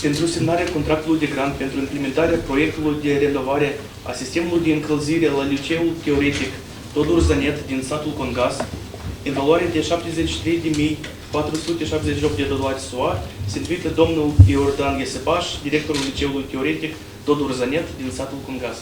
pentru semnarea contractului de grant pentru implementarea proiectului de renovare a sistemului de încălzire la Liceul Teoretic Todor Zanet din satul Congas, în valoare de $73.478 SUA, se invită domnul Iordan Iesepaș, directorul Liceului Teoretic Todor Zanet din satul Congas.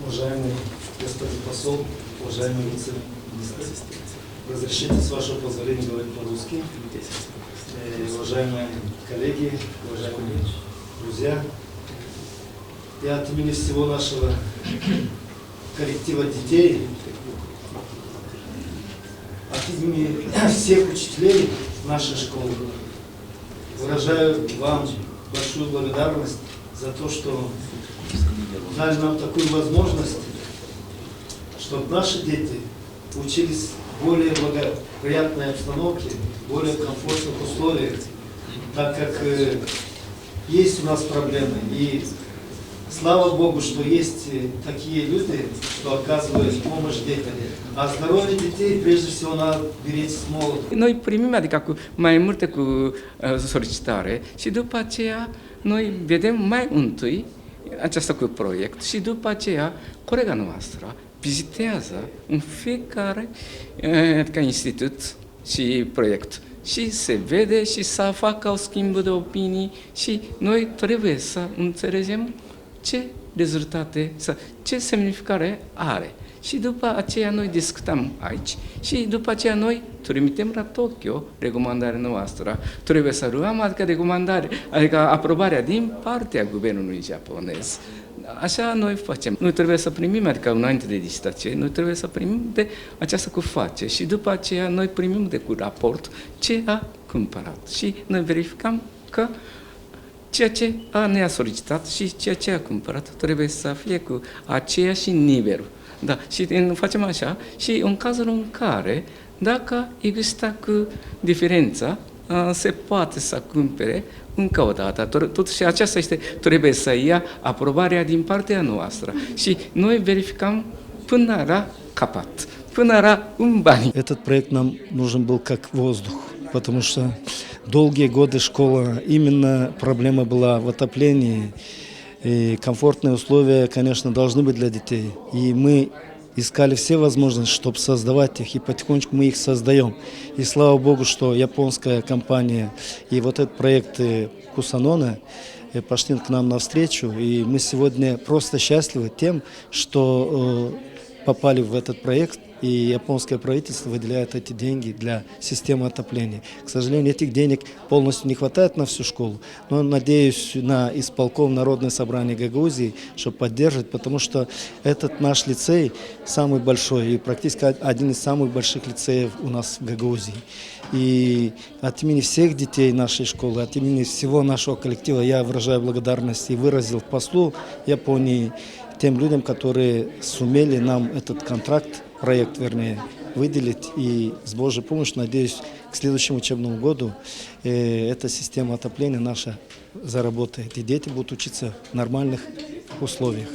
Уважаемый господин посол, уважаемый вице-министр, разрешите с вашего позволения говорить по-русски. Уважаемые коллеги, уважаемые друзья, я от имени всего нашего коллектива детей, от имени всех учителей нашей школы выражаю вам большую благодарность за то, что дали нам такую возможность, чтобы наши дети учились в более благоприятной обстановке, в более комфортных условиях, так как есть у нас проблемы. И слава Богу, что есть такие люди, что оказывают помощь детям. А здоровье детей прежде всего надо беречь с молоду. Noi primim, adică mai multe cu solicitare și după aceea noi vedem mai întâi aceasta cu proiect și după aceea colega noastră vizitează în fiecare adică institut și proiect și se vede și să facă o schimb de opinii și noi trebuie să înțelegem ce rezultate, ce semnificare are. Și după aceea noi discutăm aici și după aceea noi trimitem la Tokyo recomandarea noastră. Trebuie să luăm adică recomandare, adică aprobarea din partea guvernului japonez. Așa noi facem. Noi trebuie să primim, adică înainte de licitație, noi trebuie să primim de această cu face și după aceea noi primim de cu raport ce a cumpărat și noi verificăm că ceea ce ne-a solicitat și ceea ce a cumpărat trebuie să fie cu aceeași nivel. Da, și facem așa și în cazul în care, dacă există cu diferența, se poate să cumpere încă o dată. Totuși aceasta trebuie să ia aprobarea din partea noastră și noi verificăm până la capăt, până la un bani. Этот проект нам нужен был как воздух, потому что долгие годы школа, именно проблема была в отоплении. И комфортные условия, конечно, должны быть для детей. И мы искали все возможности, чтобы создавать их, и потихонечку мы их создаем. И слава Богу, что японская компания и вот этот проект Кусанона пошли к нам навстречу. И мы сегодня просто счастливы тем, что попали в этот проект. И японское правительство выделяет эти деньги для системы отопления. К сожалению, этих денег полностью не хватает на всю школу, но надеюсь на исполком Народное собрание Гагаузии, чтобы поддержать, потому что этот наш лицей самый большой и практически один из самых больших лицеев у нас в Гагаузии. И от имени всех детей нашей школы, от имени всего нашего коллектива я выражаю благодарность и выразил послу Японии, тем людям, которые сумели нам этот контракт, проект, вернее, выделить. И с Божьей помощью, надеюсь, к следующему учебному году эта система отопления наша заработает. И дети будут учиться в нормальных условиях.